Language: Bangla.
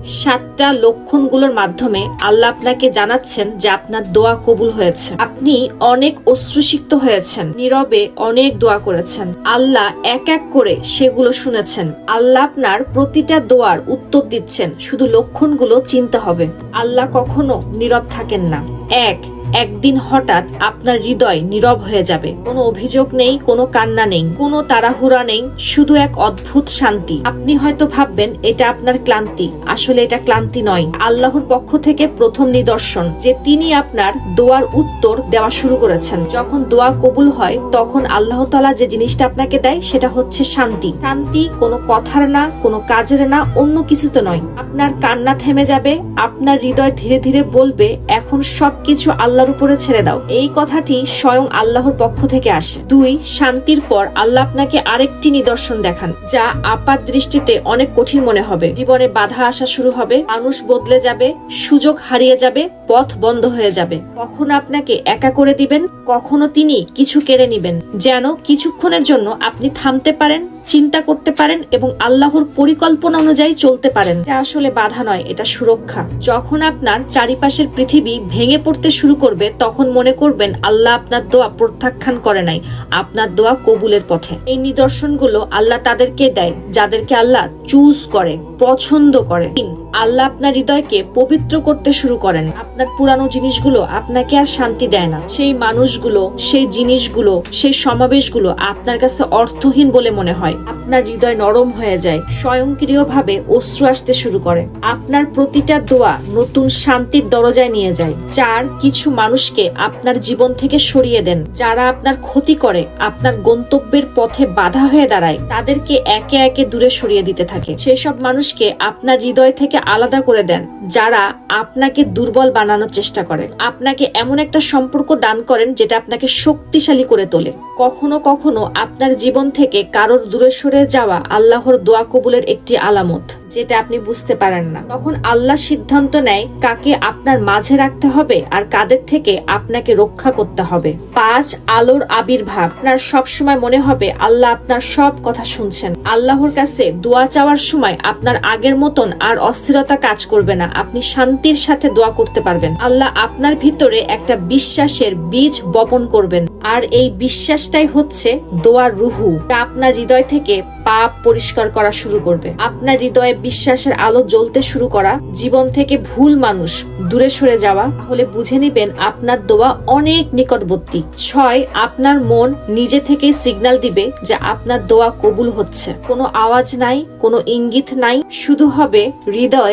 7টা লক্ষণগুলোর মাধ্যমে আল্লাহ আপনাকে জানাচ্ছেন যে আপনার দোয়া কবুল হয়েছে। আপনি অনেক অশ্রুসিক্ত হয়েছেন, নীরবে অনেক দোয়া করেছেন, আল্লাহ এক এক করে সেগুলো শুনেছেন। আল্লাহ আপনার প্রতিটা দোয়ার উত্তর দিচ্ছেন, শুধু লক্ষণগুলো চিনতে হবে। আল্লাহ কখনো নীরব থাকেন না। একদিন হঠাৎ আপনার হৃদয় নীরব হয়ে যাবে। কোনো অভিযোগ নেই, কোনো কান্না নেই, কোনো তাড়াহুড়া নেই, শুধু এক অদ্ভুত শান্তি। আপনি হয়তো ভাববেন এটা আপনার ক্লান্তি, আসলে এটা ক্লান্তি নয়, আল্লাহর পক্ষ থেকে প্রথম নিদর্শন যে তিনি আপনার দোয়ার উত্তর দেওয়া শুরু করেছেন। যখন দোয়া কবুল হয় তখন আল্লাহ তাআলা যে জিনিসটা আপনাকে দেয় সেটা হচ্ছে শান্তি। শান্তি কোনো কথার না, কোনো কাজের না, অন্য কিছুতে নয়। আপনার কান্না থেমে যাবে, আপনার হৃদয় ধীরে ধীরে বলবে এখন সবকিছু আল্লাহর উপরে ছেড়ে দাও। এই কথাটি স্বয়ং আল্লাহর পক্ষ থেকে আসে। 2, শান্তির পর আল্লাহ আপনাকে আরেকটি নিদর্শন দেখান যা আপাত দৃষ্টিতে অনেক কঠিন মনে হবে। জীবনে বাধা আসা শুরু হবে, মানুষ বদলে যাবে, সুযোগ হারিয়ে যাবে, পথ বন্ধ হয়ে যাবে। কখনো আপনাকে একা করে দিবেন, কখনো তিনি কিছু কেড়ে নিবেন, যেন কিছুক্ষণের জন্য আপনি থামতে পারেন, চিন্তা করতে পারেন এবং আল্লাহর পরিকল্পনা অনুযায়ী চলতে পারেন। এটা আসলে বাধা নয়, এটা সুরক্ষা। যখন আপনার চারিপাশের পৃথিবী ভেঙে পড়তে শুরু করবে তখন মনে করবেন আল্লাহ আপনার দোয়া প্রত্যাখ্যান করে নাই, আপনার দোয়া কবুলের পথে। এই নিদর্শনগুলো আল্লাহ তাদেরকে দেয় যাদেরকে আল্লাহ চুজ করে, পছন্দ করে। আল্লাহ আপনার হৃদয়কে পবিত্র করতে শুরু করেন। আপনার পুরানো জিনিসগুলো আপনাকে আর শান্তি দেয় না। সেই মানুষগুলো, সেই জিনিসগুলো, সেই সমাবেশগুলো আপনার কাছে অর্থহীন বলে মনে হয়। আপনার হৃদয় নরম হয়ে যায়, স্বয়ংক্রিয়ভাবে অশ্রু আসতে শুরু করে। আপনার প্রতিটা দোয়া নতুন শান্তির দরজায় নিয়ে যায়। 4, কিছু মানুষকে আপনার জীবন থেকে সরিয়ে দেন যারা আপনার ক্ষতি করে, আপনার গন্তব্যের পথে বাধা হয়ে দাঁড়ায়। তাদেরকে একে একে দূরে সরিয়ে দিতে থাকে। সেই সব মানুষকে আপনার হৃদয় থেকে আলাদা করে দেন যারা আপনাকে দুর্বল বানানোর চেষ্টা করে। আপনাকে এমন একটা সম্পর্ক দান করেন যেটা আপনাকে শক্তিশালী করে তোলে। কখনো কখনো আপনার জীবন থেকে কারোর দূরে সরে যাওয়া আল্লাহর দোয়া কবুলের একটি আলামত, যেটা আপনি বুঝতে পারেন না। তখন আল্লাহ সিদ্ধান্ত নেয় কাকে আপনার মাঝে রাখতে হবে আর কাদের থেকে আপনাকে রক্ষা করতে হবে। 5, আলোর আবির্ভাব। আপনার সবসময় মনে হবে আল্লাহ আপনার সব কথা শুনছেন। আল্লাহর কাছে দোয়া চাওয়ার সময় আপনার আগের মতন আর অস্থিরতা কাজ করবে না। আপনি শান্তির সাথে দোয়া করতে পারবেন। আল্লাহ আপনার ভিতরে একটা বিশ্বাসের বীজ বপন করবেন, আর এই বিশ্বাসটাই হচ্ছে দোয়ার রুহু, যা আপনার হৃদয় থেকে পাপ পরিষ্কার করা শুরু করবে। আপনার হৃদয়ে বিশ্বাসের আলো জ্বলতে শুরু করা, জীবন থেকে ভুল মানুষ দূরে সরে যাওয়া, তাহলে বুঝে নিবেন আপনার দোয়া অনেক নিকটবর্তী। 6, আপনার মন নিজে থেকেই সিগন্যাল দিবে যে আপনার দোয়া কবুল হচ্ছে। কোনো আওয়াজ নাই, কোনো ইঙ্গিত নাই, শুধু হবে হৃদয়ের